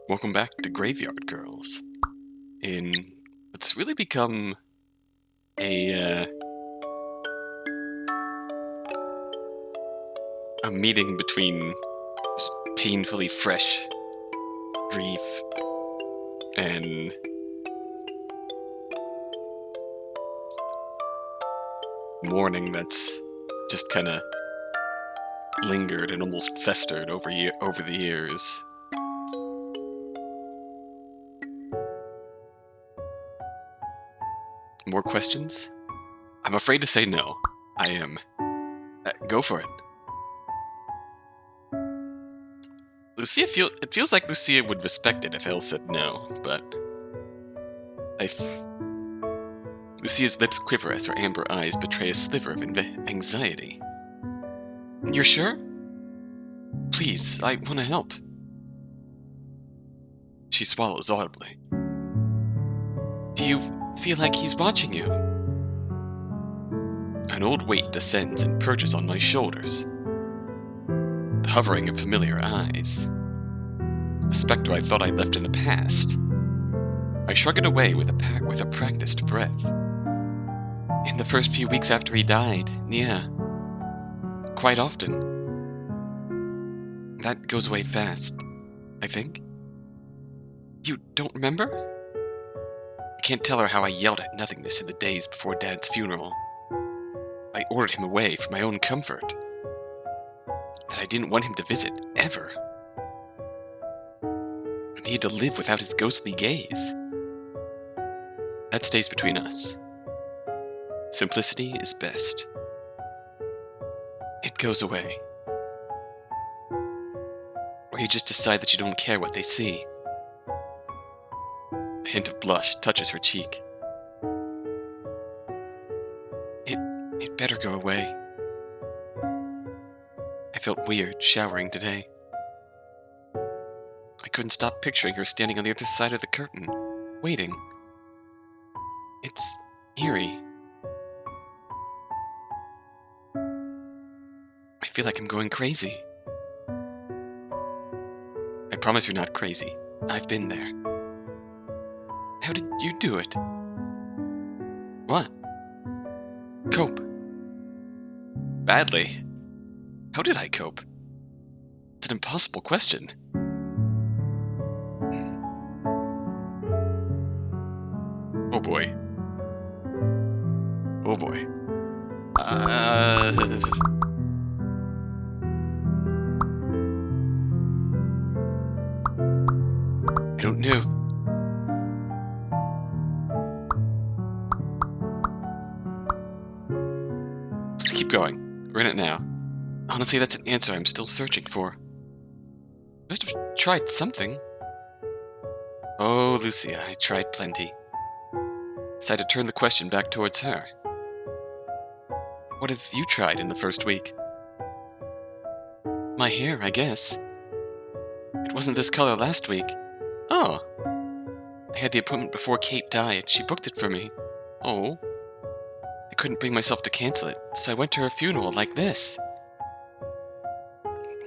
Welcome back to Graveyard Girls, in what's really become a a meeting between just painfully fresh grief and mourning that's just kind of lingered and almost festered over the years. More questions? I'm afraid to say no. I am. Go for it. It feels like Lucia would respect it if Elle said no, but Lucia's lips quiver as her amber eyes betray a sliver of anxiety. You're sure? Please, I want to help. She swallows audibly. Do you feel like he's watching you? An old weight descends and perches on my shoulders. The hovering of familiar eyes. A specter I thought I'd left in the past. I shrug it away with a practiced breath. In the first few weeks after he died, yeah. Quite often. That goes away fast, I think. You don't remember? I can't tell her how I yelled at nothingness in the days before Dad's funeral. I ordered him away for my own comfort. That I didn't want him to visit, ever. And he had to live without his ghostly gaze. That stays between us. Simplicity is best. It goes away. Or you just decide that you don't care what they see. A hint of blush touches her cheek. It better go away. I felt weird showering today. I couldn't stop picturing her standing on the other side of the curtain, waiting. It's eerie. I feel like I'm going crazy. I promise you're not crazy. I've been there. How did you do it? What? Cope. Badly. How did I cope? It's an impossible question. Oh boy. Oh boy. I don't know. Just keep going. We're in it now. Honestly, that's an answer I'm still searching for. Must have tried something. Oh, Lucia, I tried plenty. Decided to turn the question back towards her. What have you tried in the first week? My hair, I guess. It wasn't this color last week. Oh. I had the appointment before Kate died. She booked it for me. Oh. I couldn't bring myself to cancel it, so I went to her funeral like this.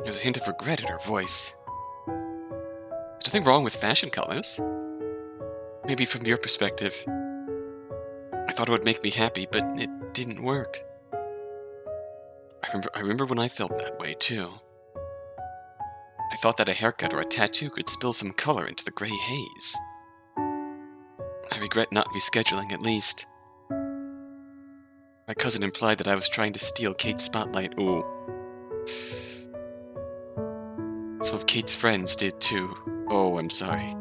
There's a hint of regret in her voice. There's nothing wrong with fashion colors. Maybe from your perspective. I thought it would make me happy, but it didn't work. I remember when I felt that way, too. I thought that a haircut or a tattoo could spill some color into the gray haze. I regret not rescheduling, at least. My cousin implied that I was trying to steal Kate's spotlight. Ooh. Some of Kate's friends did, too. Oh, I'm sorry.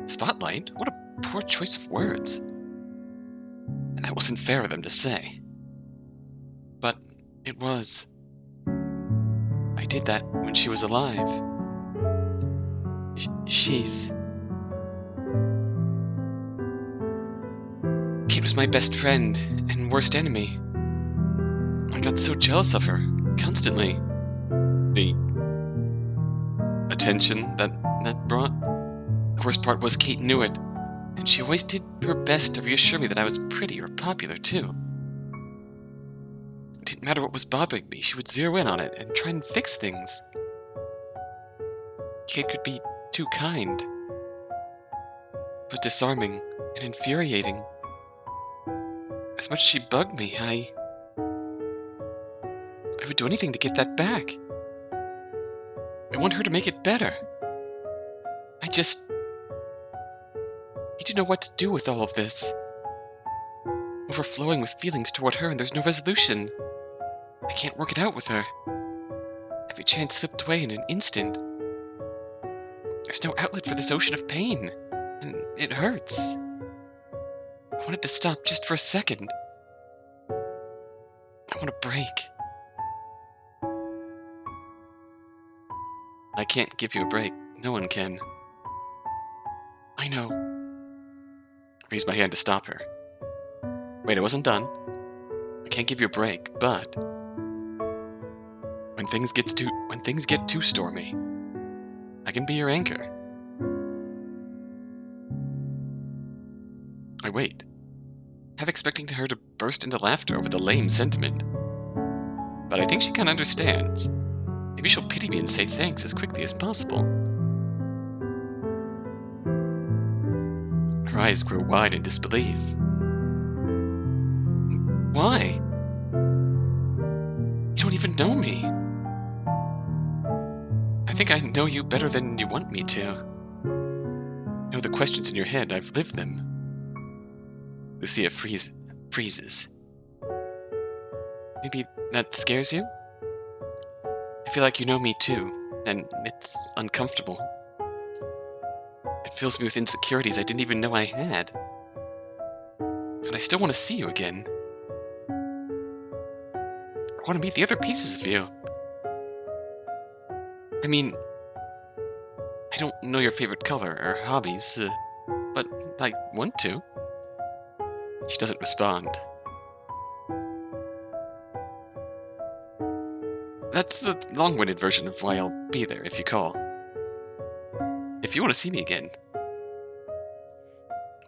Spotlight? What a poor choice of words. And that wasn't fair of them to say. But it was. I did that when she was alive. She's... Kate was my best friend and worst enemy. I got so jealous of her, constantly. The attention that brought? The worst part was Kate knew it, and she always did her best to reassure me that I was pretty or popular, too. It didn't matter what was bothering me, she would zero in on it and try and fix things. Kate could be too kind. But disarming and infuriating. As much as she bugged me, I would do anything to get that back. I want her to make it better. I just need to know what to do with all of this. Overflowing with feelings toward her, and there's no resolution. I can't work it out with her. Every chance slipped away in an instant. There's no outlet for this ocean of pain, and it hurts. I want it to stop just for a second. I want a break. I can't give you a break. No one can. I know. I raised my hand to stop her. Wait, I wasn't done. I can't give you a break, but when things get too stormy, I can be your anchor. I wait, half expecting her to burst into laughter over the lame sentiment. But I think she kind of understands. Maybe she'll pity me and say thanks as quickly as possible. Her eyes grow wide in disbelief. Why? You don't even know me. I think I know you better than you want me to. I know the questions in your head, I've lived them. Lucia freezes. Maybe that scares you? I feel like you know me too, and it's uncomfortable. It fills me with insecurities I didn't even know I had. And I still want to see you again. I want to meet the other pieces of you. I mean, I don't know your favorite color or hobbies, but I want to. She doesn't respond. That's the long-winded version of why I'll be there if you call. If you want to see me again.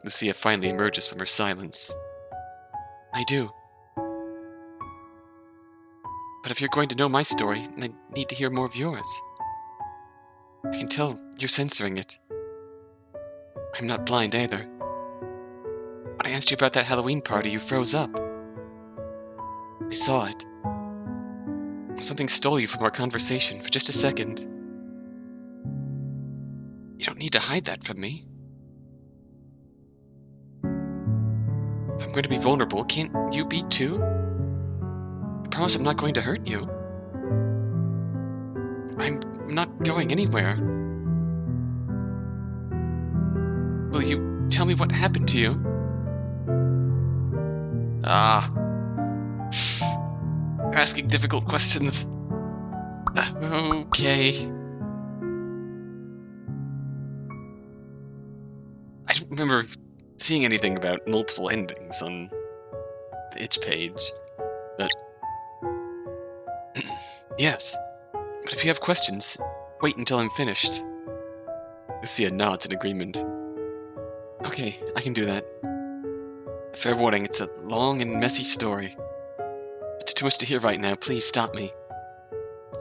Lucia finally emerges from her silence. I do. But if you're going to know my story, I need to hear more of yours. I can tell you're censoring it. I'm not blind either. When I asked you about that Halloween party, you froze up. I saw it. Something stole you from our conversation for just a second. You don't need to hide that from me. If I'm going to be vulnerable, can't you be too? I promise I'm not going to hurt you. I'm not going anywhere. Will you tell me what happened to you? Asking difficult questions. Okay. I don't remember seeing anything about multiple endings on the itch page, but yes. But if you have questions, wait until I'm finished. Lucia nods in agreement. Okay, I can do that. Fair warning, it's a long and messy story. It's too much to hear right now. Please stop me.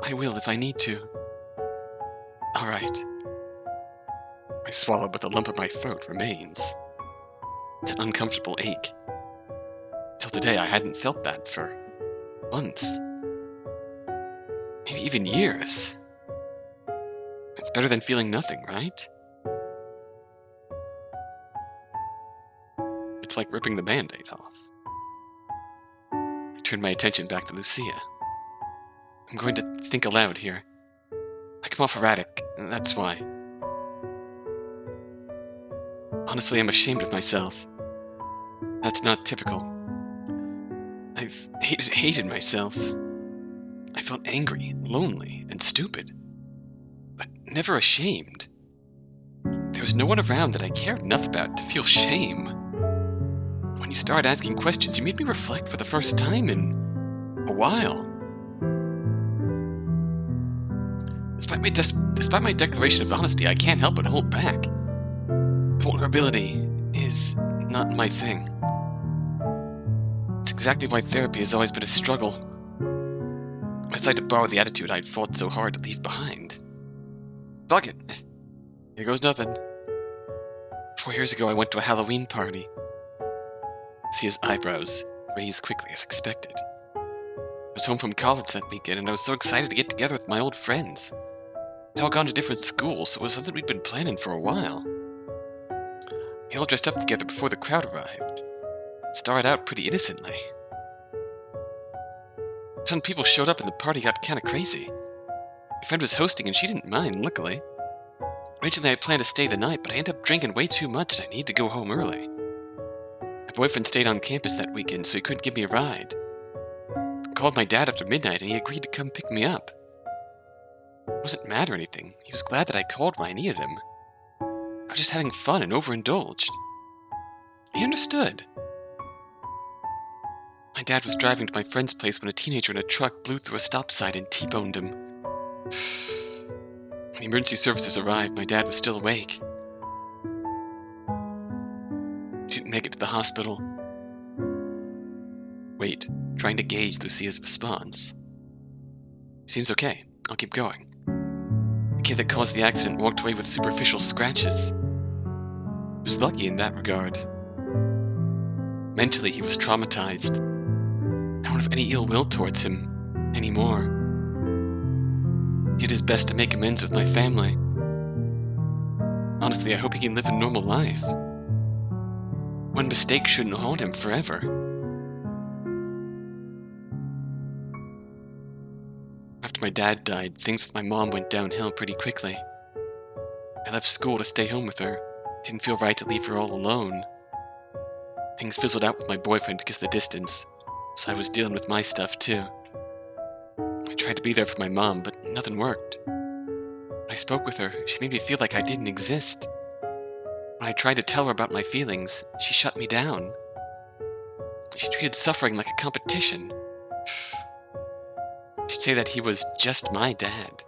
I will if I need to. All right. I swallow, but the lump in my throat remains. It's an uncomfortable ache. Till today, I hadn't felt that for months. Maybe even years. It's better than feeling nothing, right? It's like ripping the Band-Aid off. I turn my attention back to Lucia. I'm going to think aloud here. I come off erratic, and that's why. Honestly, I'm ashamed of myself. That's not typical. I've hated myself. I felt angry, lonely, and stupid. But never ashamed. There was no one around that I cared enough about to feel shame. When you started asking questions, you made me reflect for the first time in a while. Despite my declaration of honesty, I can't help but hold back. Vulnerability is not my thing. It's exactly why therapy has always been a struggle. I decided to borrow the attitude I'd fought so hard to leave behind. Fuck it. Here goes nothing. 4 years ago, I went to a Halloween party. Lucia's eyebrows raised quickly as expected. I was home from college that weekend, and I was so excited to get together with my old friends. We'd all gone to different schools, so it was something we'd been planning for a while. We all dressed up together before the crowd arrived. It started out pretty innocently. Some people showed up and the party got kinda crazy. My friend was hosting and she didn't mind, luckily. Originally I planned to stay the night, but I ended up drinking way too much and I needed to go home early. My boyfriend stayed on campus that weekend, so he couldn't give me a ride. I called my dad after midnight and he agreed to come pick me up. It wasn't mad or anything. He was glad that I called when I needed him. I was just having fun and overindulged. He understood. My dad was driving to my friend's place when a teenager in a truck blew through a stop sign and T-boned him. When the emergency services arrived, my dad was still awake. He didn't make it to the hospital. Wait, trying to gauge Lucia's response. Seems okay. I'll keep going. The kid that caused the accident walked away with superficial scratches. He was lucky in that regard. Mentally, he was traumatized. I don't have any ill will towards him anymore. He did his best to make amends with my family. Honestly, I hope he can live a normal life. One mistake shouldn't haunt him forever. After my dad died, things with my mom went downhill pretty quickly. I left school to stay home with her. It didn't feel right to leave her all alone. Things fizzled out with my boyfriend because of the distance, so I was dealing with my stuff too. I tried to be there for my mom, but nothing worked. When I spoke with her, she made me feel like I didn't exist. When I tried to tell her about my feelings, she shut me down. She treated suffering like a competition. She'd say that he was just my dad.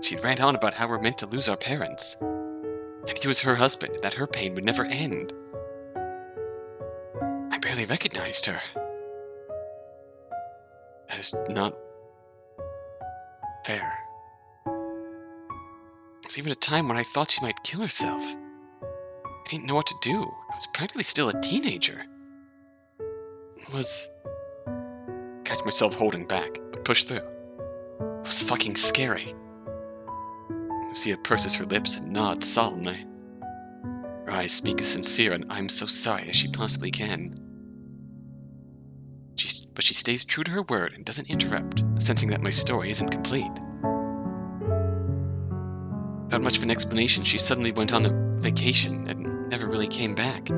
She'd rant on about how we're meant to lose our parents. And he was her husband, and that her pain would never end. I barely recognized her. That is not fair. There was even a time when I thought she might kill herself. I didn't know what to do. I was practically still a teenager. Catch myself holding back, but pushed through. It was fucking scary. Lucia purses her lips and nods solemnly. Her eyes speak as sincere and "I'm so sorry" as she possibly can. But she stays true to her word and doesn't interrupt, sensing that my story isn't complete. Without much of an explanation, she suddenly went on a vacation and never really came back.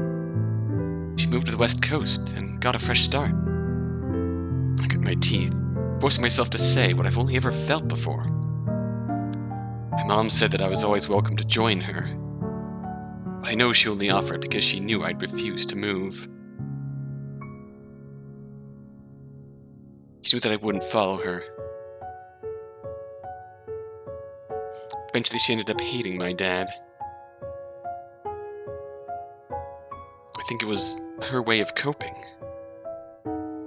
She moved to the West Coast and got a fresh start. I grit my teeth, forcing myself to say what I've only ever felt before. My mom said that I was always welcome to join her, but I know she only offered because she knew I'd refuse to move. She knew that I wouldn't follow her. Eventually, she ended up hating my dad. I think it was her way of coping.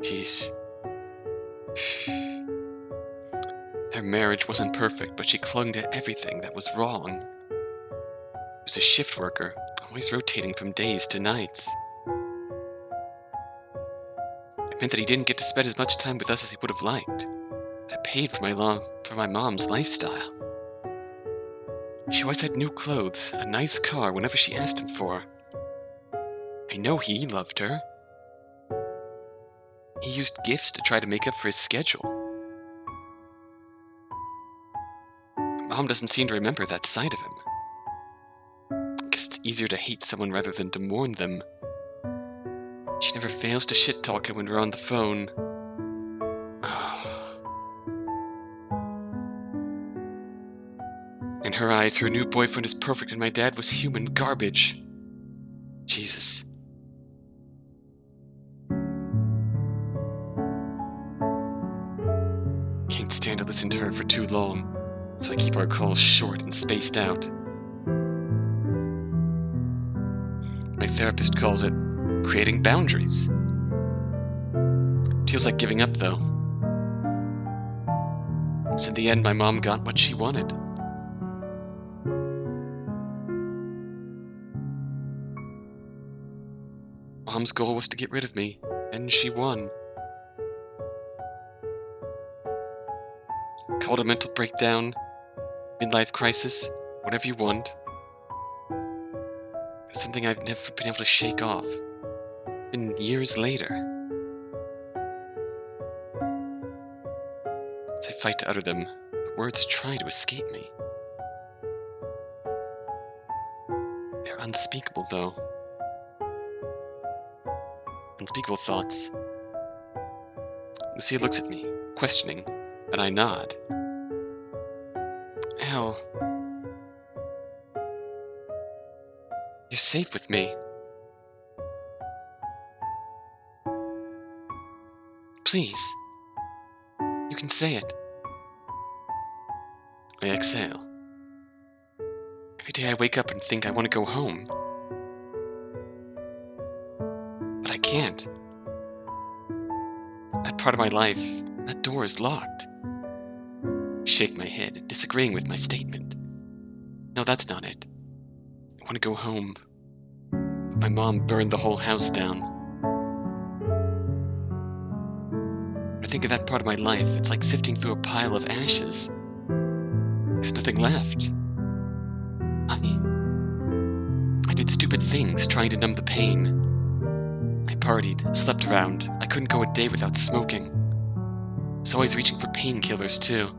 Jeez. Their marriage wasn't perfect, but she clung to everything that was wrong. He was a shift worker, always rotating from days to nights. It meant that he didn't get to spend as much time with us as he would have liked. I paid for my mom's lifestyle. She always had new clothes, a nice car whenever she asked him for. I know he loved her. He used gifts to try to make up for his schedule. Mom doesn't seem to remember that side of him. I guess it's easier to hate someone rather than to mourn them. She never fails to shit-talk him when we're on the phone. In her eyes, her new boyfriend is perfect and my dad was human garbage. Jesus. Can't stand to listen to her for too long, so I keep our calls short and spaced out. My therapist calls it creating boundaries. It feels like giving up, though. So in the end, my mom got what she wanted. Mom's goal was to get rid of me, and she won. Call it a mental breakdown, midlife crisis, whatever you want. It's something I've never been able to shake off. And years later, as I fight to utter them, the words try to escape me. They're unspeakable, though. Unspeakable thoughts. Lucia looks at me, questioning, and I nod. Elle, you're safe with me. Please, you can say it. I exhale. Every day I wake up and think I want to go home. But I can't. That part of my life, that door is locked. I shake my head, disagreeing with my statement. No, that's not it. I want to go home. But my mom burned the whole house down. When I think of that part of my life, it's like sifting through a pile of ashes. There's nothing left. I did stupid things trying to numb the pain. I partied, slept around. I couldn't go a day without smoking. I was always reaching for painkillers, too.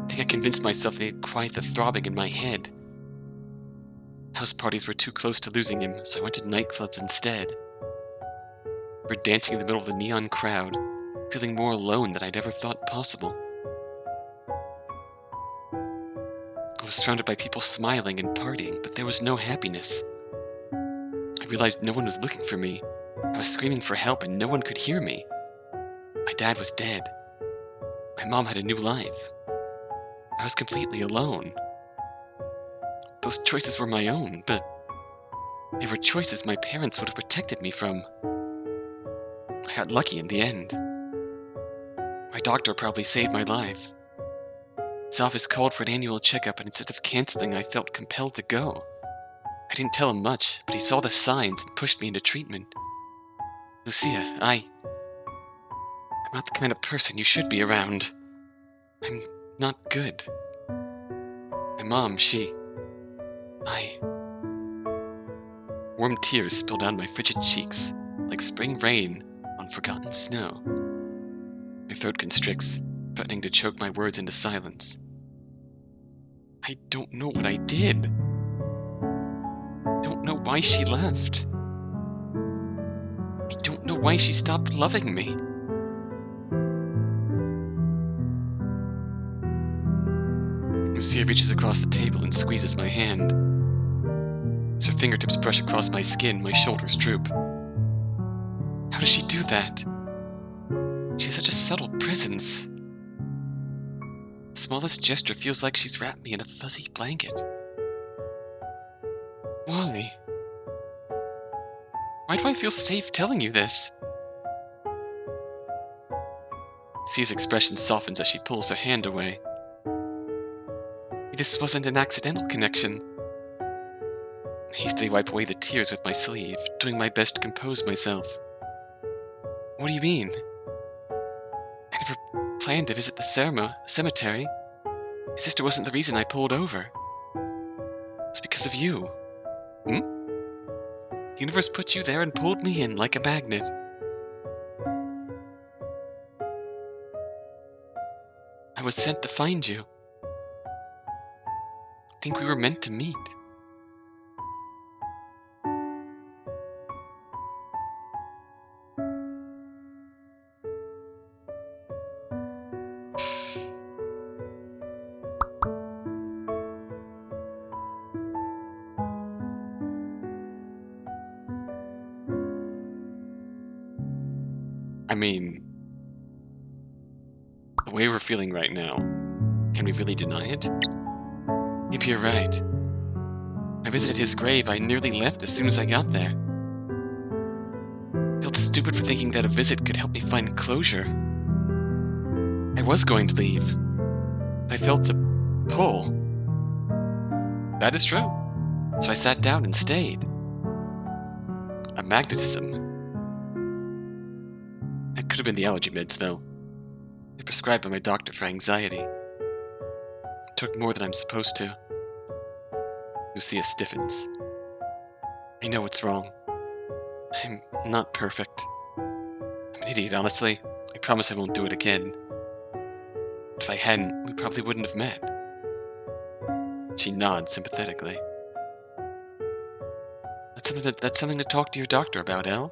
I think I convinced myself they'd quiet the throbbing in my head. House parties were too close to losing him, so I went to nightclubs instead. We were dancing in the middle of the neon crowd, feeling more alone than I'd ever thought possible. I was surrounded by people smiling and partying, but there was no happiness. I realized no one was looking for me. I was screaming for help and no one could hear me. My dad was dead. My mom had a new life. I was completely alone. Those choices were my own, but they were choices my parents would have protected me from. I got lucky in the end. My doctor probably saved my life. His office called for an annual checkup, and instead of canceling, I felt compelled to go. I didn't tell him much, but he saw the signs and pushed me into treatment. Lucia, I'm not the kind of person you should be around. I'm not good. My mom, Warm tears spill down my frigid cheeks, like spring rain on forgotten snow. My throat constricts, threatening to choke my words into silence. I don't know what I did. I don't know why she left. I don't know why she stopped loving me. Lucia reaches across the table and squeezes my hand. As her fingertips brush across my skin, my shoulders droop. How does she do that? She has such a subtle presence. The smallest gesture feels like she's wrapped me in a fuzzy blanket. Why? Why do I feel safe telling you this? Lucia's expression softens as she pulls her hand away. This wasn't an accidental connection. I hastily wipe away the tears with my sleeve, doing my best to compose myself. What do you mean? I never planned to visit the cemetery. My sister wasn't the reason I pulled over. It's because of you. The universe put you there and pulled me in like a magnet. I was sent to find you. I think we were meant to meet. I mean, the way we're feeling right now, can we really deny it? Maybe you're right. When I visited his grave, I nearly left as soon as I got there. I felt stupid for thinking that a visit could help me find closure. I was going to leave, but I felt a pull. That is true. So I sat down and stayed. A magnetism. That could have been the allergy meds, though. They're prescribed by my doctor for anxiety. Took more than I'm supposed to. Lucia stiffens. I know what's wrong. I'm not perfect. I'm an idiot, honestly. I promise I won't do it again. If I hadn't, we probably wouldn't have met. She nods sympathetically. That's something to talk to your doctor about, Elle.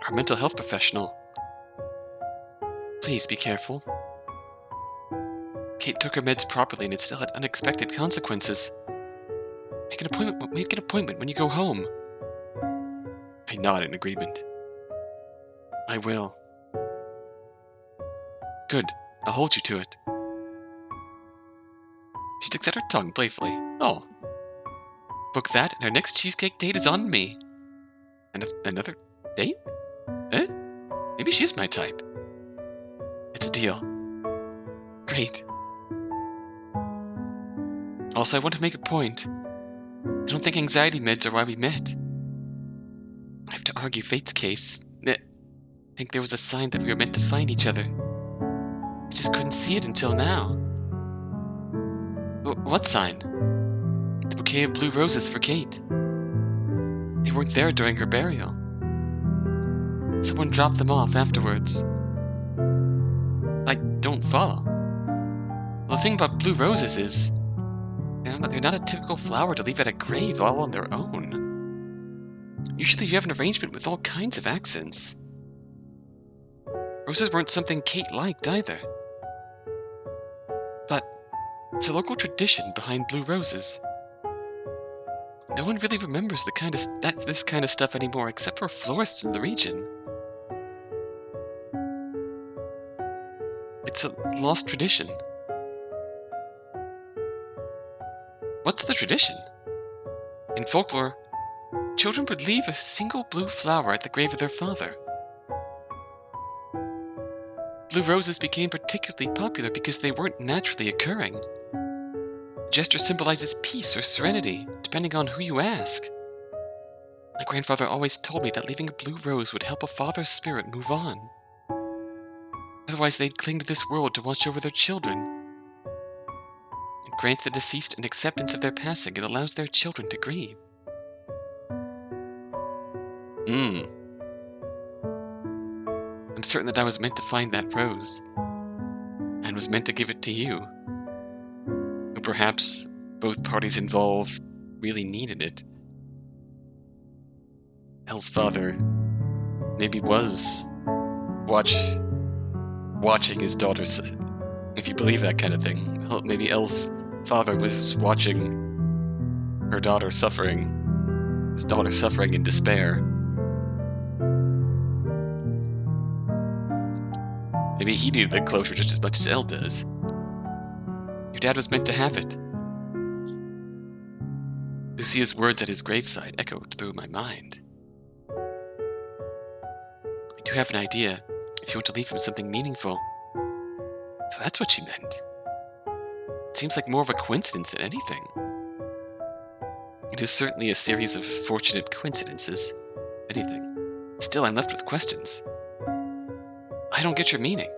Our mental health professional. Please be careful. Kate took her meds properly and it still had unexpected consequences. Make an appointment when you go home. I nod in agreement. I will. Good. I'll hold you to it. She sticks out her tongue playfully. Oh. Book that, and our next cheesecake date is on me. Another date? Eh? Maybe she is my type. It's a deal. Great. Also, I want to make a point. I don't think anxiety meds are why we met. I have to argue fate's case. I think there was a sign that we were meant to find each other. I just couldn't see it until now. What sign? The bouquet of blue roses for Kate. They weren't there during her burial. Someone dropped them off afterwards. I don't follow. Well, the thing about blue roses is, they're not a typical flower to leave at a grave all on their own. Usually you have an arrangement with all kinds of accents. Roses weren't something Kate liked either. But it's a local tradition behind blue roses. No one really remembers this kind of stuff anymore except for florists in the region. It's a lost tradition. What's the tradition? In folklore, children would leave a single blue flower at the grave of their father. Blue roses became particularly popular because they weren't naturally occurring. The gesture symbolizes peace or serenity, depending on who you ask. My grandfather always told me that leaving a blue rose would help a father's spirit move on. Otherwise, they'd cling to this world to watch over their children. It grants the deceased an acceptance of their passing and allows their children to grieve. I'm certain that I was meant to find that rose, and was meant to give it to you. Or perhaps both parties involved really needed it. Elle's father maybe was watching his daughter, if you believe that kind of thing. Well, maybe Elle's father was watching his daughter suffering in despair. Maybe he needed the closure just as much as Elle does. Your dad was meant to have it. Lucia's words at his graveside echoed through my mind. I do have an idea, if you want to leave him something meaningful. So that's what she meant. It seems like more of a coincidence than anything. It is certainly a series of fortunate coincidences. Anything. Still, I'm left with questions. I don't get your meaning.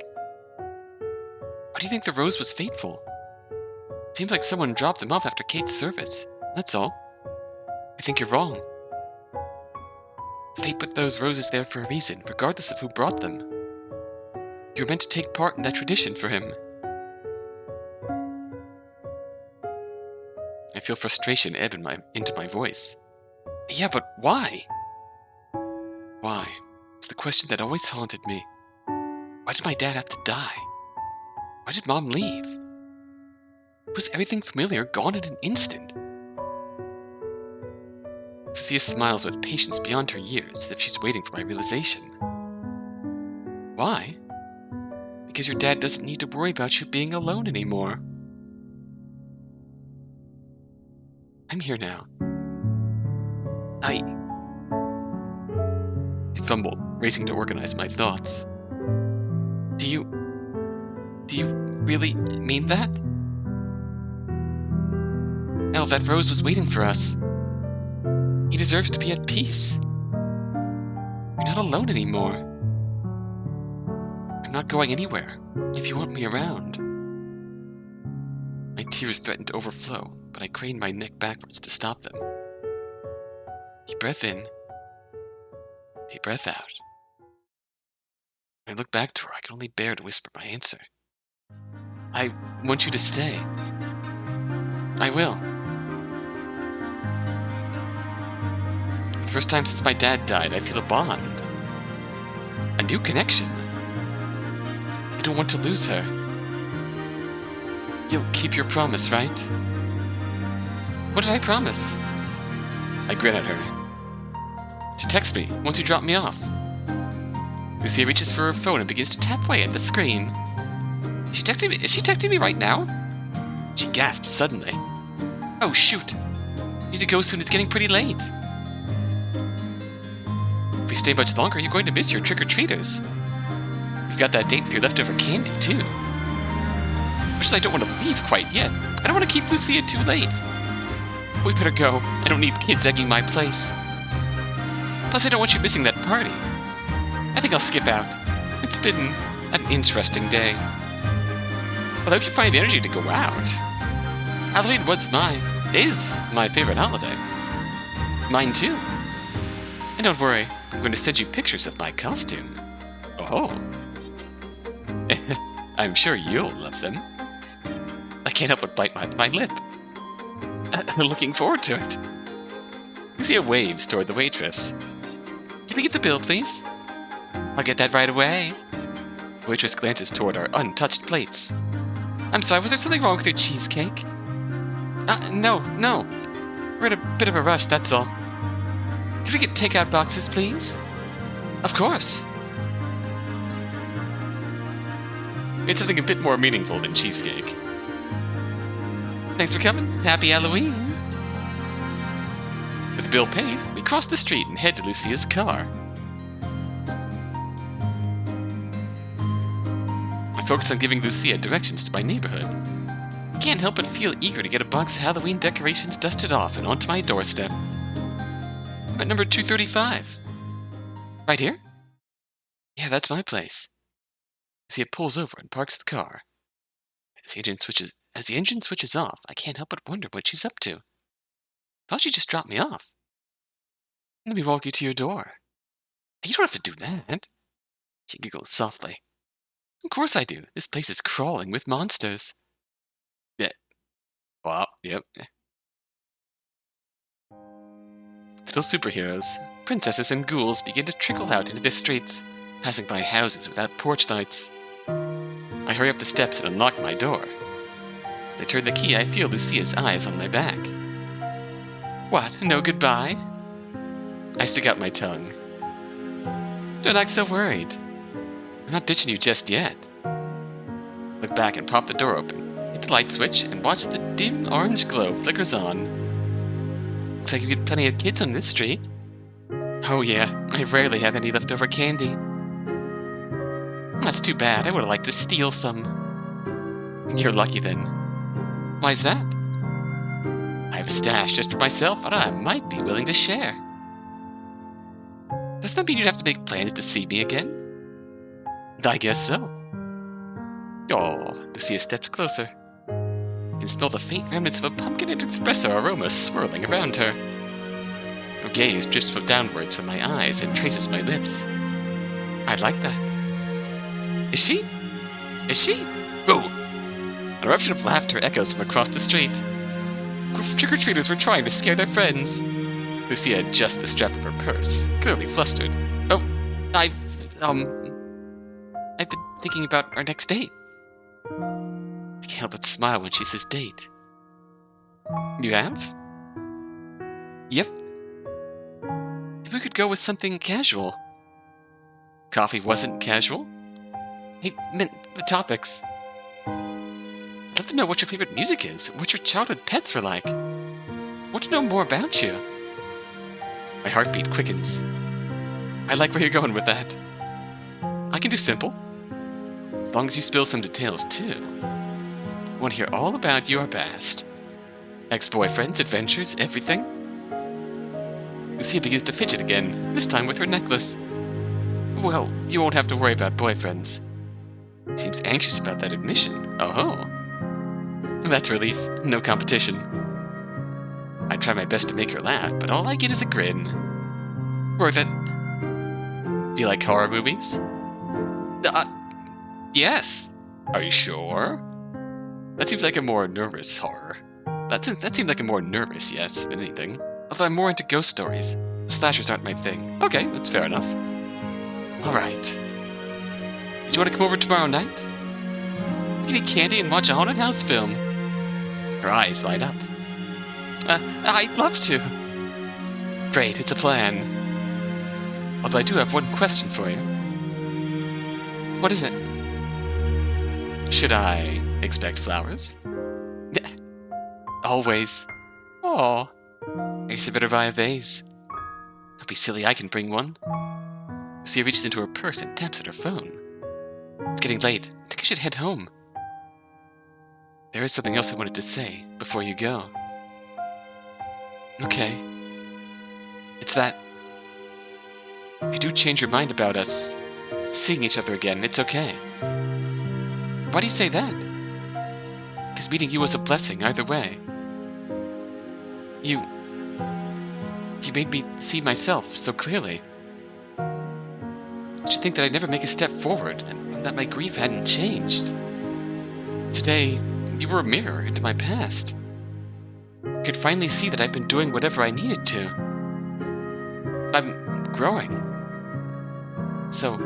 Why do you think the rose was fateful? It seems like someone dropped them off after Kate's service. That's all. I think you're wrong. Fate put those roses there for a reason, regardless of who brought them. You were meant to take part in that tradition for him. I feel frustration ebb into my voice. Yeah, but why? Why? It's the question that always haunted me. Why did my dad have to die? Why did Mom leave? Was everything familiar gone in an instant? Lucia smiles with patience beyond her years, as if she's waiting for my realization. Why? Because your dad doesn't need to worry about you being alone anymore. I'm here now. I fumbled, racing to organize my thoughts. Do you really mean that? Elle, that rose was waiting for us. He deserves to be at peace. You're not alone anymore. I'm not going anywhere, if you want me around. My tears threatened to overflow, but I craned my neck backwards to stop them. Deep breath in. Deep breath out. When I looked back to her, I could only bear to whisper my answer. I want you to stay. I will. For the first time since my dad died, I feel a bond. A new connection. I don't want to lose her. You'll keep your promise, right? What did I promise? I grin at her. She texts me once you drop me off. Lucia reaches for her phone and begins to tap away at the screen. Is she texting me right now? She gasps suddenly. Oh shoot! Need to go soon, it's getting pretty late. If we stay much longer, you're going to miss your trick-or-treaters. You've got that date with your leftover candy, too. Much as I don't want to leave quite yet, I don't want to keep Lucia too late. We better go. I don't need kids egging my place. Plus, I don't want you missing that party. I think I'll skip out. It's been an interesting day. Well, I hope you find the energy to go out. Halloween is my favorite holiday. Mine too. And don't worry, I'm going to send you pictures of my costume. Oh. I'm sure you'll love them. I can't help but bite my lip. Looking forward to it. Lucia waves toward the waitress. Can we get the bill, please? I'll get that right away. The waitress glances toward our untouched plates. I'm sorry, was there something wrong with your cheesecake? No. We're in a bit of a rush, that's all. Can we get takeout boxes, please? Of course. It's something a bit more meaningful than cheesecake. Thanks for coming. Happy Halloween. With the bill paid, we cross the street and head to Lucia's car. I focus on giving Lucia directions to my neighborhood. I can't help but feel eager to get a box of Halloween decorations dusted off and onto my doorstep. I'm at number 235. Right here? Yeah, that's my place. Lucia pulls over and parks the car. As the engine switches off, I can't help but wonder what she's up to. I thought she just dropped me off. Let me walk you to your door. You don't have to do that. She giggles softly. Of course I do. This place is crawling with monsters. Yeah. Well, yep. Still superheroes, princesses and ghouls begin to trickle out into the streets, passing by houses without porch lights. I hurry up the steps and unlock my door. As I turn the key, I feel Lucia's eyes on my back. What? No goodbye? I stick out my tongue. Don't act so worried. I'm not ditching you just yet. Look back and pop the door open, hit the light switch, and watch the dim orange glow flickers on. Looks like you get plenty of kids on this street. Oh yeah, I rarely have any leftover candy. That's too bad, I would have liked to steal some. You're lucky then. Why's that? I have a stash just for myself, and I might be willing to share. Does that mean you'd have to make plans to see me again? I guess so. Oh, Lucia steps closer. I can smell the faint remnants of a pumpkin and espresso aroma swirling around her. Her gaze drifts downwards from my eyes and traces my lips. I'd like that. Is she? Oh! An eruption of laughter echoes from across the street. Trick-or-treaters were trying to scare their friends. Lucia adjusts the strap of her purse, clearly flustered. Oh, I've been thinking about our next date. I can't help but smile when she says date. You have? Yep. Maybe we could go with something casual. Coffee wasn't casual? I meant the topics. I'd love to know what your favorite music is, what your childhood pets were like. I want to know more about you. My heartbeat quickens. I like where you're going with that. I can do simple. As long as you spill some details, too. I want to hear all about your past. Ex-boyfriends, adventures, everything. Lucia begins to fidget again, this time with her necklace. Well, you won't have to worry about boyfriends. Seems anxious about that admission. Oh. That's relief. No competition. I try my best to make her laugh, but all I get is a grin. Worth it. Do you like horror movies? Yes. Are you sure? That seems like a more nervous horror. That seemed like a more nervous yes than anything. Although I'm more into ghost stories. Slashers aren't my thing. Okay, that's fair enough. Alright. Did you want to come over tomorrow night? We can eat candy and watch a haunted house film. Her eyes light up. I'd love to. Great, it's a plan. Although I do have one question for you. What is it? Should I expect flowers? Always. Aw. I guess I better buy a vase. Don't be silly, I can bring one. Lucia reaches into her purse and taps at her phone. It's getting late. I think I should head home. There is something else I wanted to say before you go. Okay. It's that if you do change your mind about us seeing each other again, it's okay. Why do you say that? Because meeting you was a blessing either way. You made me see myself so clearly. Did you think that I'd never make a step forward, and that my grief hadn't changed? Today, you were a mirror into my past. I could finally see that I've been doing whatever I needed to. I'm growing. So,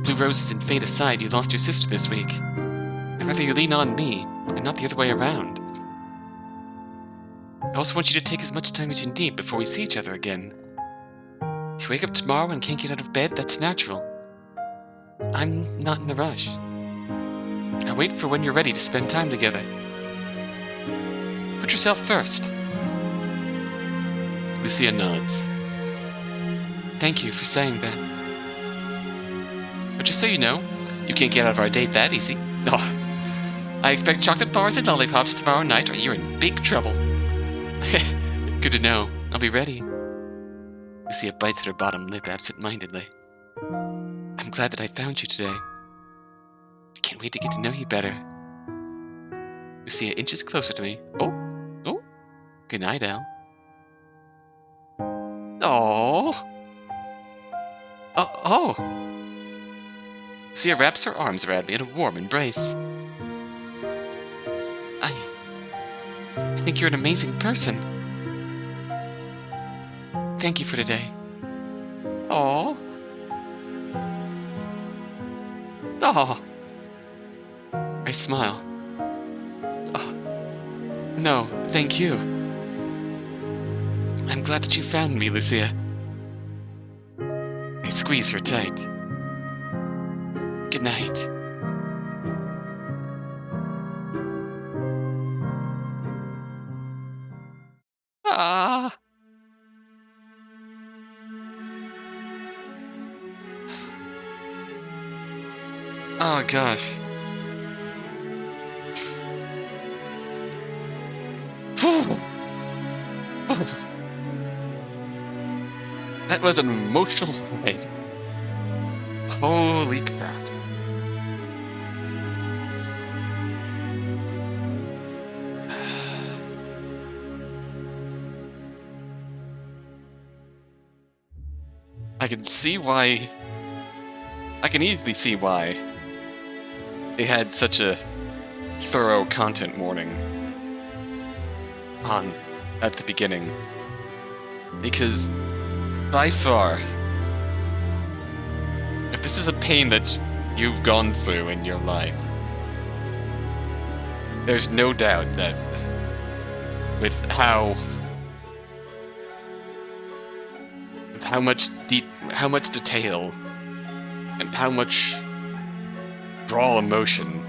blue roses and fate aside, you lost your sister this week. I'd rather you lean on me, and not the other way around. I also want you to take as much time as you need before we see each other again. If you wake up tomorrow and can't get out of bed, that's natural. I'm not in a rush. I'll wait for when you're ready to spend time together. Put yourself first. Lucia nods. Thank you for saying that. But just so you know, you can't get out of our date that easy. Oh, I expect chocolate bars and lollipops tomorrow night, or you're in big trouble. Good to know. I'll be ready. Lucia bites at her bottom lip absent-mindedly. I'm glad that I found you today. I can't wait to get to know you better. Lucia inches closer to me. Oh. Good night, Elle. Oh. Lucia wraps her arms around me in a warm embrace. I think you're an amazing person. Thank you for today. Aww. I smile. Oh, no, thank you. I'm glad that you found me, Lucia. I squeeze her tight. Good night. Oh gosh. That was an emotional night. Holy crap. I can easily see why they had such a thorough content warning at the beginning. Because by far, if this is a pain that you've gone through in your life, there's no doubt that with how much detail and how much raw emotion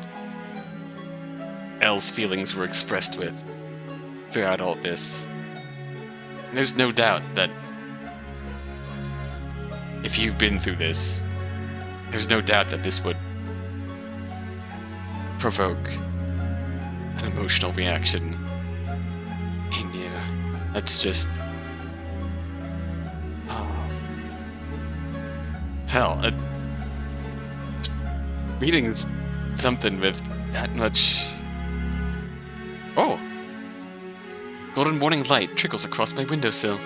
Elle's feelings were expressed with throughout all this, there's no doubt that if you've been through this, there's no doubt that this would provoke an emotional reaction in you. That's just... Hell, reading something with that much... Oh! Golden morning light trickles across my windowsill.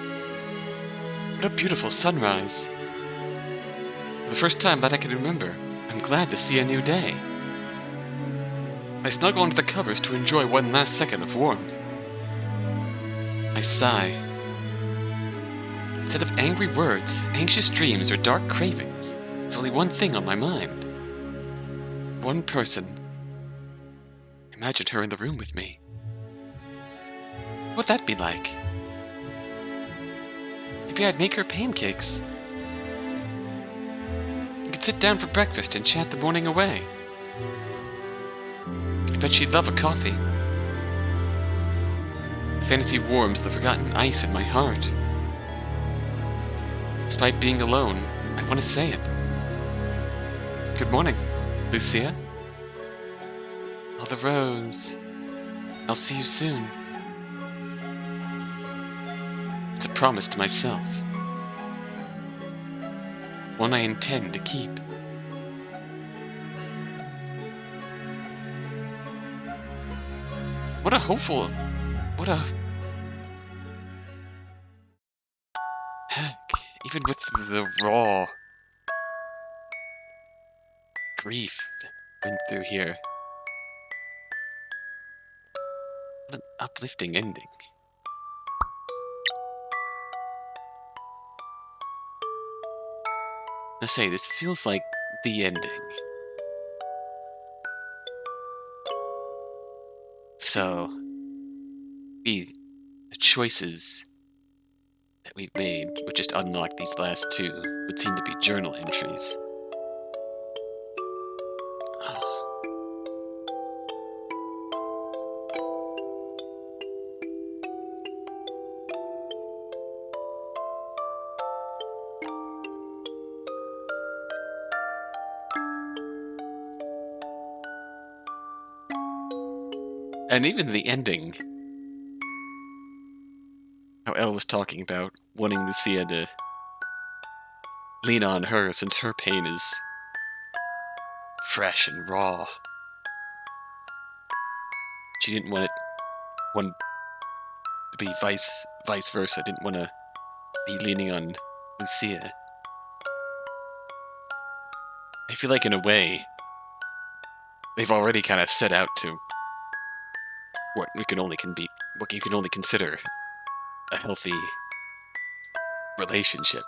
What a beautiful sunrise. For the first time that I can remember, I'm glad to see a new day. I snuggle into the covers to enjoy one last second of warmth. I sigh. Instead of angry words, anxious dreams, or dark cravings, there's only one thing on my mind. One person. Imagine her in the room with me. What would that be like? Maybe I'd make her pancakes. We could sit down for breakfast and chat the morning away. I bet she'd love a coffee. Fantasy warms the forgotten ice in my heart. Despite being alone, I want to say it. Good morning, Lucia. Oh, the rose. I'll see you soon. It's a promise to myself. One I intend to keep. What a hopeful... What a... Heck, even with the raw grief that went through here. What an uplifting ending. I say, this feels like the ending. So, the choices that we've made would just unlock these last two, would seem to be journal entries. And even the ending, how Elle was talking about wanting Lucia to lean on her since her pain is fresh and raw. She didn't want to be vice versa, didn't want to be leaning on Lucia. I feel like in a way, they've already kind of set out to what you can only consider a healthy relationship.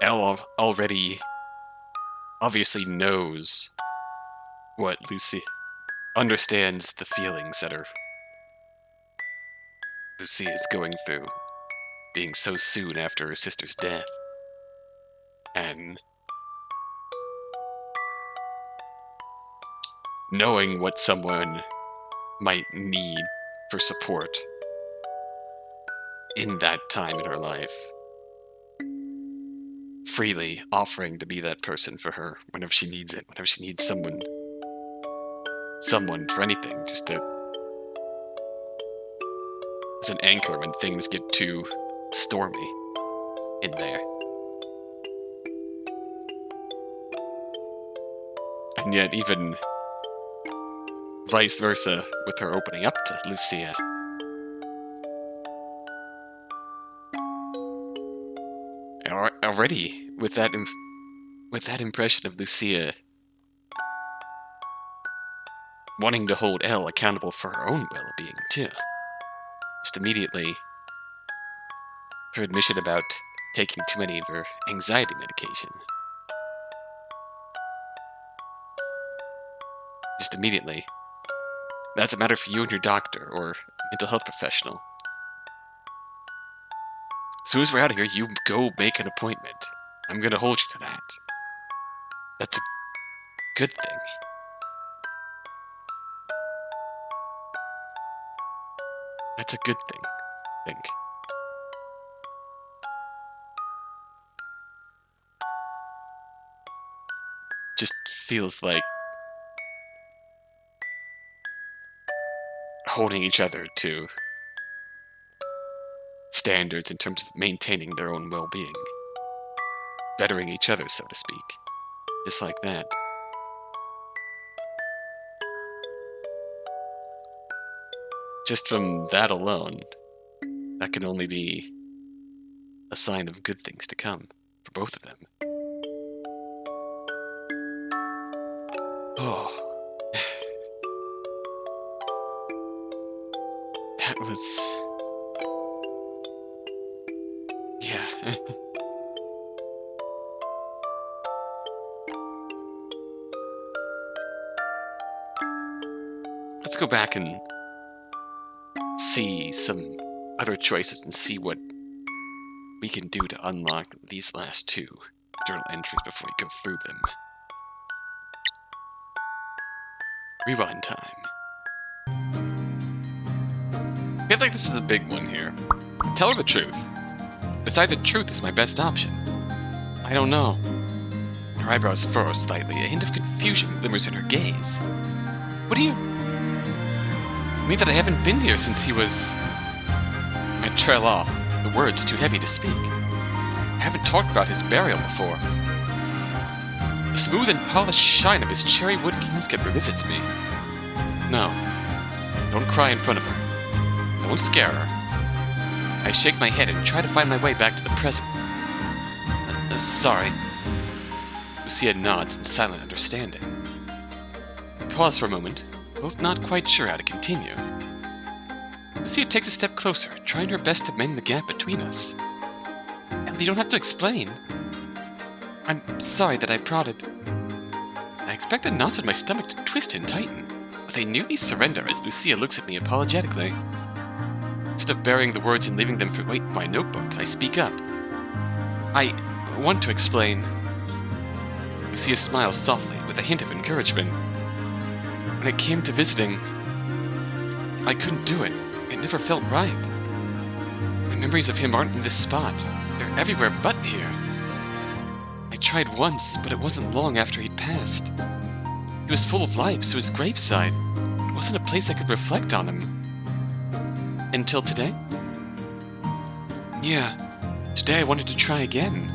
Elle already obviously knows what Lucy understands the feelings that Lucy is going through, being so soon after her sister's death, and knowing what someone might need for support in that time in her life, freely offering to be that person for her whenever she needs it, whenever she needs someone for anything, just as an anchor when things get too stormy in there. And yet even vice versa with her opening up to Lucia. Already with that impression of Lucia wanting to hold Elle accountable for her own well-being too. Just immediately, her admission about taking too many of her anxiety medication. Just immediately, that's a matter for you and your doctor or mental health professional. As soon as we're out of here, you go make an appointment. I'm gonna hold you to that. That's a good thing. That's a good thing, I think. Just feels like holding each other to standards in terms of maintaining their own well-being. Bettering each other, so to speak. Just like that. Just from that alone, that can only be a sign of good things to come for both of them. Oh. That was... yeah. Let's go back and see some other choices and see what we can do to unlock these last two journal entries before we go through them. Rewind time. I feel like this is a big one here. Tell her the truth. Decide the truth is my best option. I don't know. Her eyebrows furrow slightly, a hint of confusion glimmers in her gaze. What do you... I mean that I haven't been here since he was... I trail off, the words too heavy to speak. I haven't talked about his burial before. The smooth and polished shine of his cherry wood casket revisits me. No, don't cry in front of her. I won't scare her. I shake my head and try to find my way back to the present. Sorry. Lucia nods in silent understanding. We pause for a moment, both not quite sure how to continue. Lucia takes a step closer, trying her best to mend the gap between us. Elle, you don't have to explain. I'm sorry that I prodded. I expect the knots in my stomach to twist and tighten, but they nearly surrender as Lucia looks at me apologetically. Instead of burying the words and leaving them for wait in my notebook, I speak up. I want to explain. Lucia smiles softly with a hint of encouragement. When it came to visiting, I couldn't do it. It never felt right. My memories of him aren't in this spot. They're everywhere but here. I tried once, but it wasn't long after he'd passed. He was full of life, so his graveside, it wasn't a place I could reflect on him. Until today? Yeah, today I wanted to try again.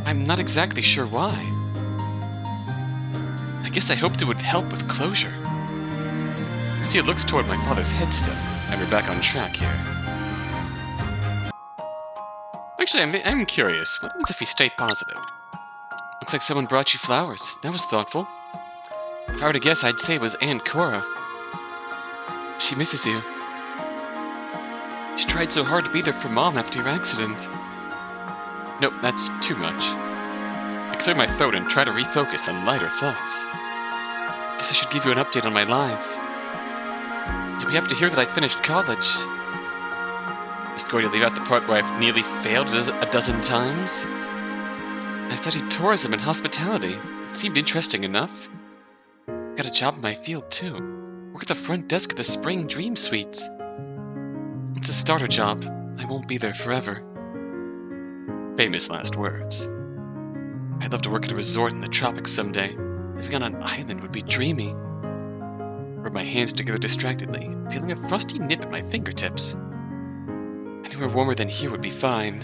I'm not exactly sure why. I guess I hoped it would help with closure. Lucia looks toward my father's headstone, and we're back on track here. Actually, I'm curious. What happens if we stay positive? Looks like someone brought you flowers. That was thoughtful. If I were to guess, I'd say it was Aunt Cora. She misses you. She tried so hard to be there for Mom after your accident. Nope, that's too much. I clear my throat and try to refocus on lighter thoughts. Guess I should give you an update on my life. You'll be happy to hear that I finished college. Just going to leave out the part where I've nearly failed a dozen times? I studied tourism and hospitality. It seemed interesting enough. Got a job in my field, too. Work at the front desk of the Spring Dream Suites. It's a starter job. I won't be there forever. Famous last words. I'd love to work at a resort in the tropics someday. Living on an island would be dreamy. Rub my hands together distractedly, feeling a frosty nip at my fingertips. Anywhere warmer than here would be fine.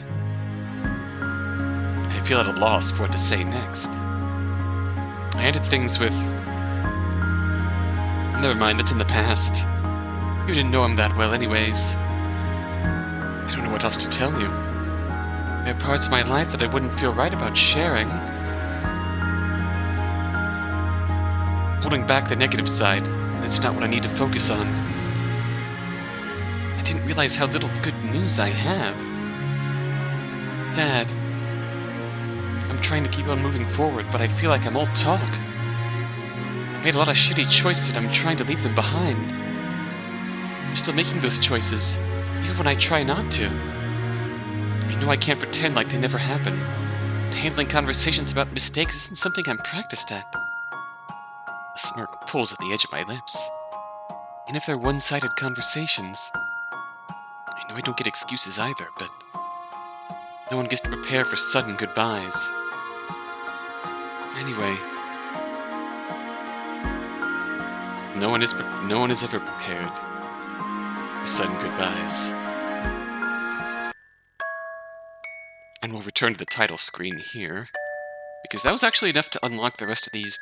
I feel at a loss for what to say next. I ended things with... Never mind, that's in the past. You didn't know him that well anyways. I don't know what else to tell you. There are parts of my life that I wouldn't feel right about sharing. Holding back the negative side, that's not what I need to focus on. I didn't realize how little good news I have. Dad, I'm trying to keep on moving forward, but I feel like I'm all talk. I made a lot of shitty choices and I'm trying to leave them behind. I'm still making those choices, even when I try not to. I know I can't pretend like they never happened. Handling conversations about mistakes isn't something I'm practiced at. A smirk pulls at the edge of my lips. And if they're one-sided conversations, I know I don't get excuses either, but no one gets to prepare for sudden goodbyes. Anyway, no one is ever prepared for sudden goodbyes. And we'll return to the title screen here, because that was actually enough to unlock the rest of these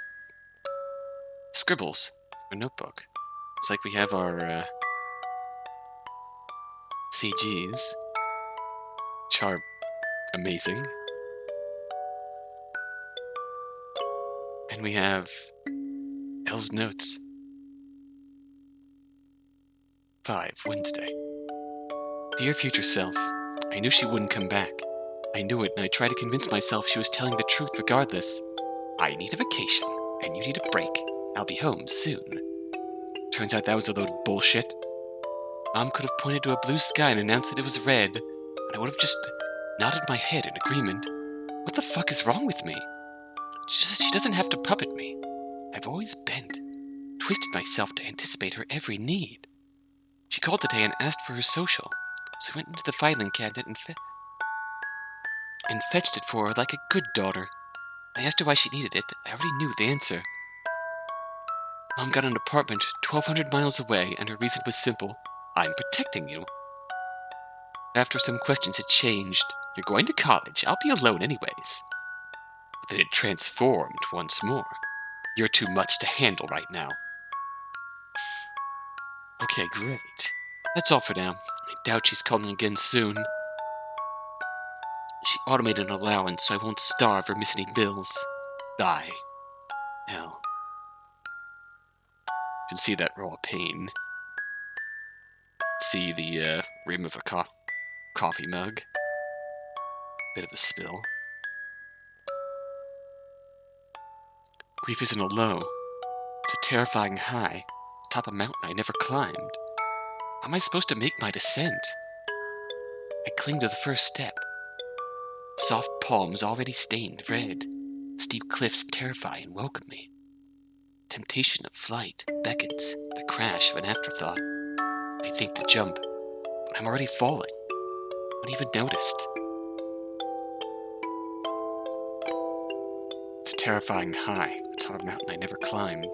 scribbles, a notebook. It's like we have our CGs, which are amazing. And we have Elle's notes. 5, Wednesday. Dear future self, I knew she wouldn't come back. I knew it, and I tried to convince myself she was telling the truth regardless. I need a vacation, and you need a break. I'll be home soon. Turns out that was a load of bullshit. Mom could have pointed to a blue sky and announced that it was red, and I would have just nodded my head in agreement. What the fuck is wrong with me? She doesn't have to puppet me. I've always bent, twisted myself to anticipate her every need. She called today and asked for her social, so I went into the filing cabinet and fetched it for her like a good daughter. I asked her why she needed it. I already knew the answer. Mom got an apartment 1,200 miles away, and her reason was simple. I'm protecting you. After some questions, it changed. You're going to college. I'll be alone anyways. But then it transformed once more. You're too much to handle right now. Okay, great. That's all for now. I doubt she's calling again soon. She automated an allowance so I won't starve or miss any bills. Die. Hell. You can see that raw pain. See the rim of a coffee mug. Bit of a spill. Grief isn't a low. It's a terrifying high, atop a mountain I never climbed. How am I supposed to make my descent? I cling to the first step. Soft palms already stained red. Steep cliffs terrify and welcome me. Temptation of flight beckons, the crash of an afterthought. I think to jump, but I'm already falling. Not even noticed. It's a terrifying high, atop a mountain I never climbed.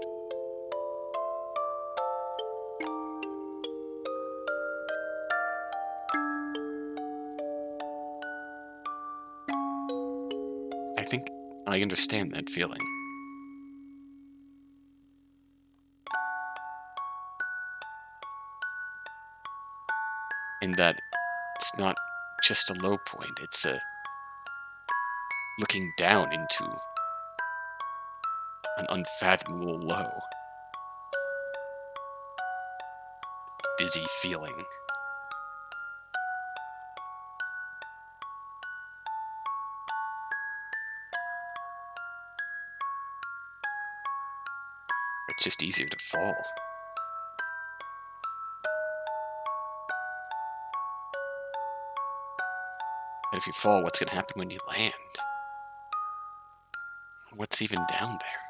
I think I understand that feeling. In that it's not just a low point, it's a looking down into an unfathomable low. Dizzy feeling. It's just easier to fall. And if you fall, what's going to happen when you land? What's even down there?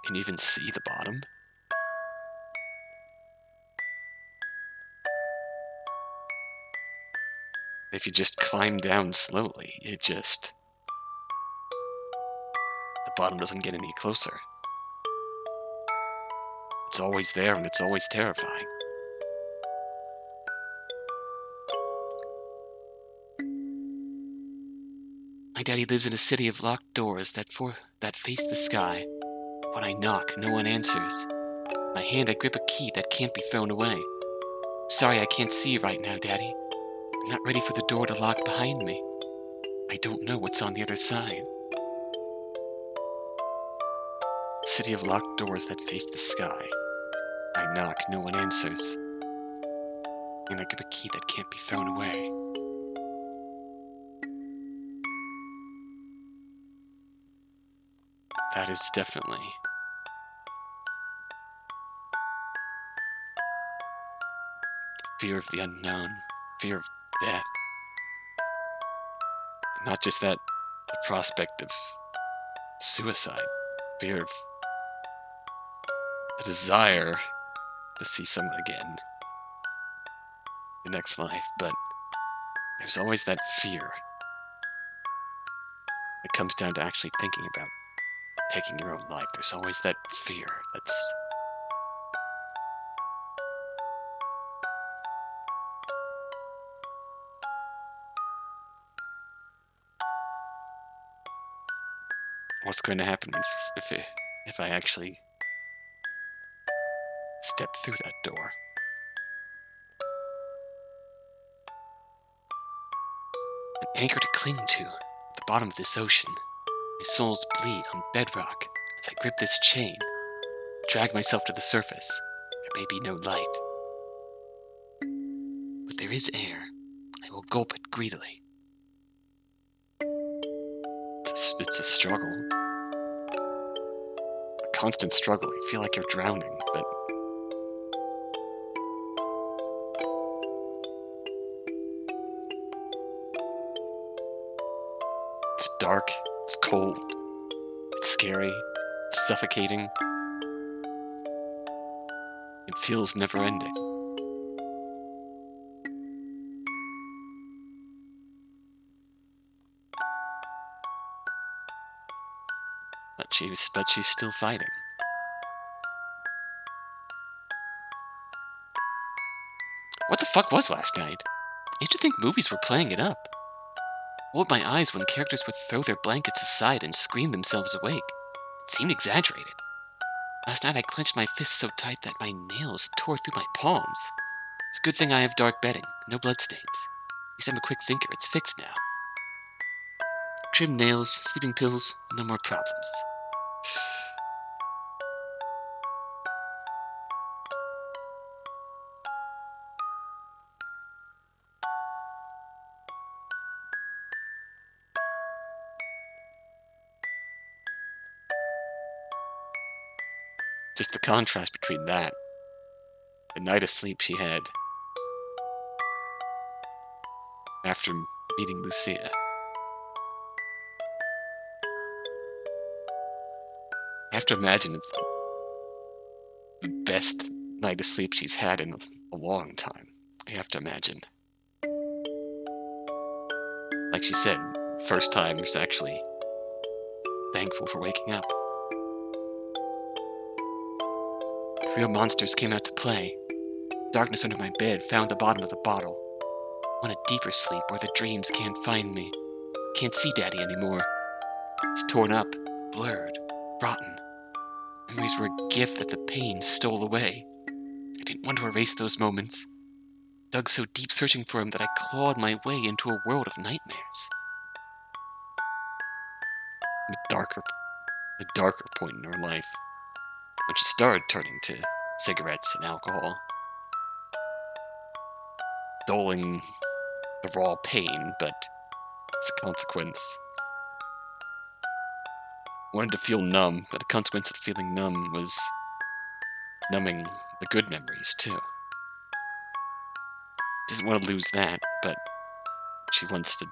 Can you even see the bottom? If you just climb down slowly, the bottom doesn't get any closer. It's always there and it's always terrifying. My daddy lives in a city of locked doors that face the sky. When I knock, no one answers. In my hand, I grip a key that can't be thrown away. Sorry I can't see you right now, Daddy. I'm not ready for the door to lock behind me. I don't know what's on the other side. City of locked doors that face the sky. I knock, no one answers. And I grip a key that can't be thrown away. That is definitely fear of the unknown, fear of death. Not just that, the prospect of suicide, fear of the desire to see someone again, the next life, but there's always that fear that comes down to actually thinking about taking your own life. There's always that fear that's what's going to happen if I actually step through that door. An anchor to cling to at the bottom of this ocean. My soles bleed on bedrock as I grip this chain, drag myself to the surface. There may be no light, but there is air. I will gulp it greedily. It's a struggle. A constant struggle. You feel like you're drowning, but it's dark, it's cold, it's scary, it's suffocating. It feels never-ending. But she's still fighting. What the fuck was last night? I used to think movies were playing it up. Rolled my eyes when characters would throw their blankets aside and scream themselves awake. It seemed exaggerated. Last night I clenched my fists so tight that my nails tore through my palms. It's a good thing I have dark bedding, no bloodstains. At least I'm a quick thinker, it's fixed now. Trimmed nails, sleeping pills, no more problems. Just the contrast between that, the night of sleep she had after meeting Lucia. I have to imagine it's the best night of sleep she's had in a long time. I have to imagine. Like she said, first time was actually thankful for waking up. Real monsters came out to play. Darkness under my bed found the bottom of the bottle. I want a deeper sleep where the dreams can't find me. Can't see Daddy anymore. It's torn up, blurred, rotten. Memories were a gift that the pain stole away. I didn't want to erase those moments. Dug so deep searching for him that I clawed my way into a world of nightmares. The darker point in her life, when she started turning to cigarettes and alcohol, dulling the raw pain, but as a consequence, wanted to feel numb, but the consequence of feeling numb was numbing the good memories too. Doesn't want to lose that, but she wants to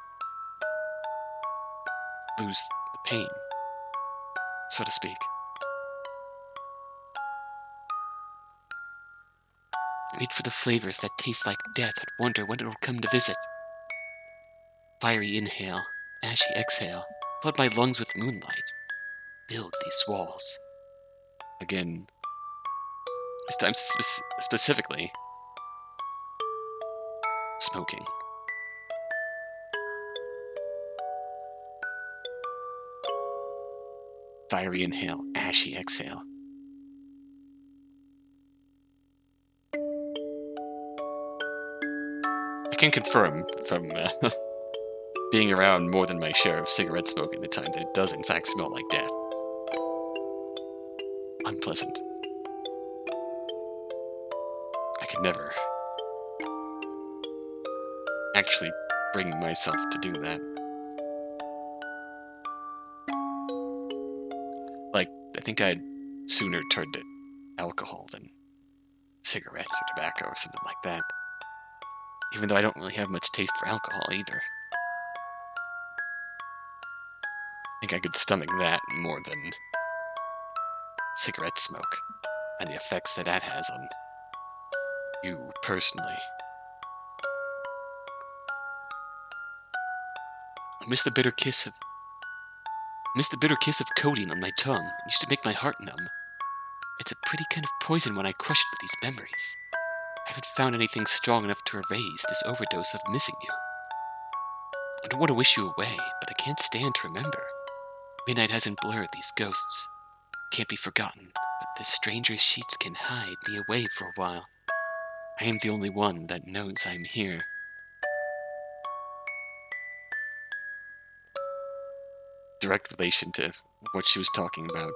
lose the pain, so to speak. Wait for the flavors that taste like death and wonder when it'll come to visit. Fiery inhale, ashy exhale, flood my lungs with moonlight. Build these walls. Again, this time specifically, smoking. Fiery inhale, ashy exhale. I can confirm from being around more than my share of cigarette smoke at the time that it does in fact smell like death. Unpleasant. I could never actually bring myself to do that. Like, I think I'd sooner turn to alcohol than cigarettes or tobacco or something like that. Even though I don't really have much taste for alcohol either. I think I could stomach that more than cigarette smoke and the effects that has on you personally. I miss the bitter kiss of codeine on my tongue. It used to make my heart numb. It's a pretty kind of poison when I crush it with these memories. I haven't found anything strong enough to erase this overdose of missing you. I don't want to wish you away, but I can't stand to remember. Midnight hasn't blurred these ghosts. Can't be forgotten, but this stranger's sheets can hide me away for a while. I am the only one that knows I'm here. Direct relation to what she was talking about.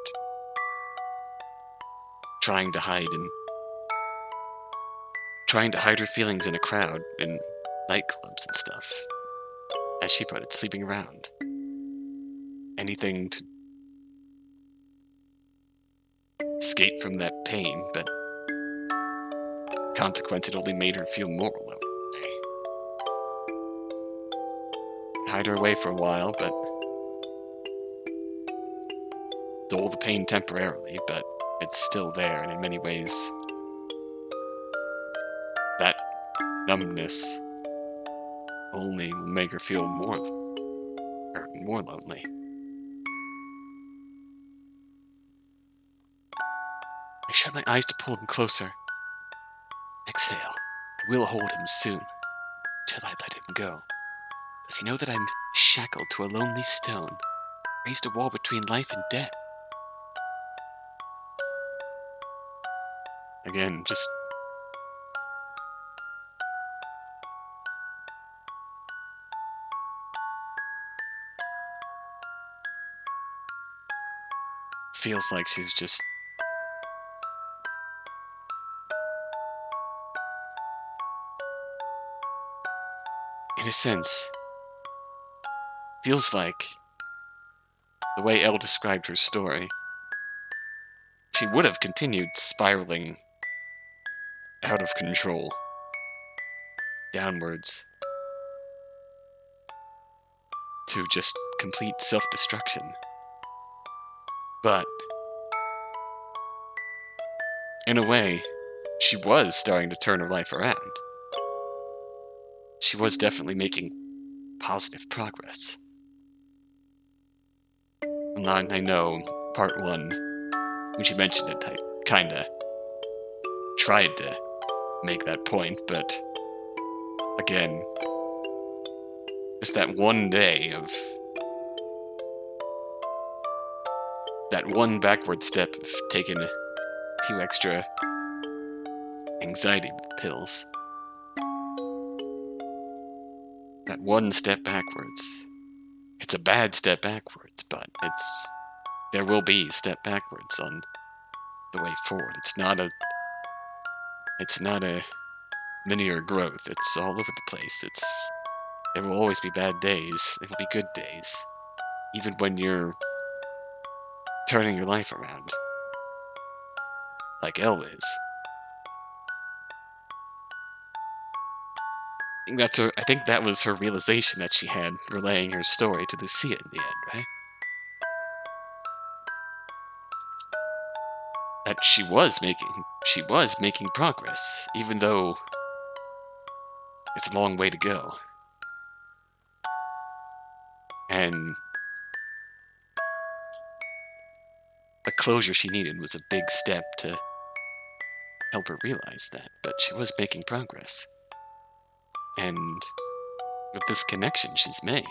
Trying to hide her feelings in a crowd, in nightclubs and stuff. As she put it, sleeping around. Anything to escape from that pain, but consequence, it only made her feel more alone. Hide her away for a while, but dull the pain temporarily, but it's still there, and in many ways, that numbness only will make her feel more lonely. I shut my eyes to pull him closer. Exhale. I will hold him soon, till I let him go. Does he know that I'm shackled to a lonely stone, raised a wall between life and death? Again, just feels like she's just in a sense, feels like the way Elle described her story, she would have continued spiraling out of control, downwards, to just complete self-destruction. But, in a way, she was starting to turn her life around. She was definitely making positive progress. And I know, part one, when she mentioned it, I kinda tried to make that point, but again, just that one day of that one backward step of taking a few extra anxiety pills. That one step backwards. It's a bad step backwards, but there will be a step backwards on the way forward. It's not a linear growth. It's all over the place. There will always be bad days. There will be good days. Even when you're turning your life around. Like Elle is. I think that was her realization that she had relaying her story to Lucia in the end, right? That she was making progress, even though it's a long way to go. And the closure she needed was a big step to help her realize that, but she was making progress. And with this connection she's made,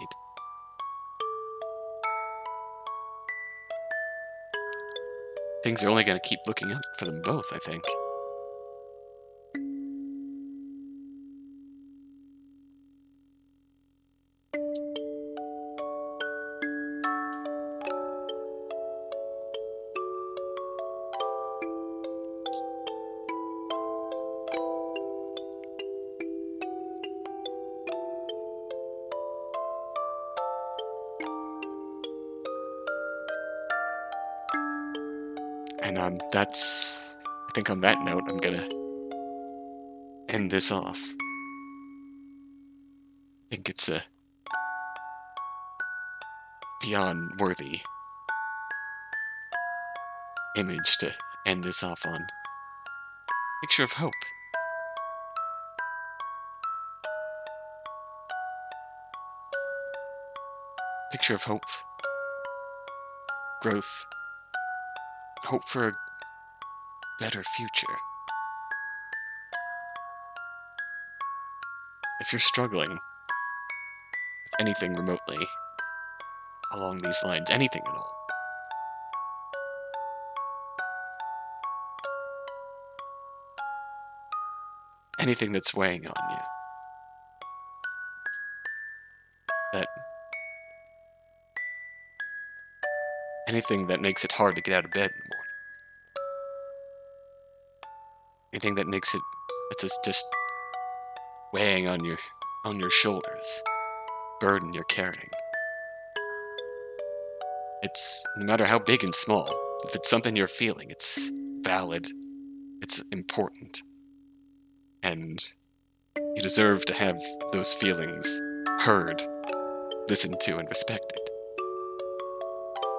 things are only going to keep looking up for them both, I think. And I think on that note, I'm gonna end this off. I think it's a beyond worthy image to end this off on. Picture of hope. Picture of hope. Growth. Hope for a better future. If you're struggling with anything remotely, along these lines, anything at all. Anything that's weighing on you. Anything that makes it hard to get out of bed in the morning. Anything that makes it's just weighing on your shoulders. Burden you're carrying. It's no matter how big and small, if it's something you're feeling, it's valid, it's important. And you deserve to have those feelings heard, listened to, and respected.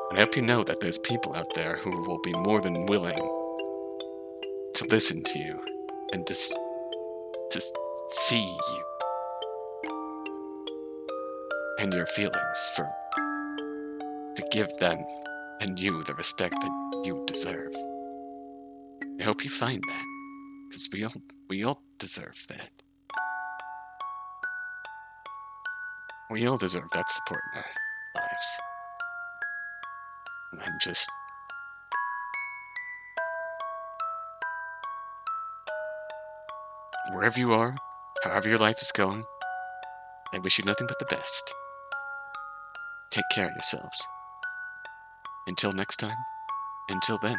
And I hope you know that there's people out there who will be more than willing to listen to you and to see you and your feelings to give them and you the respect that you deserve. I hope you find that, because we all deserve that. We all deserve that support in our lives. And I'm just... wherever you are, however your life is going, I wish you nothing but the best. Take care of yourselves. Until next time, until then.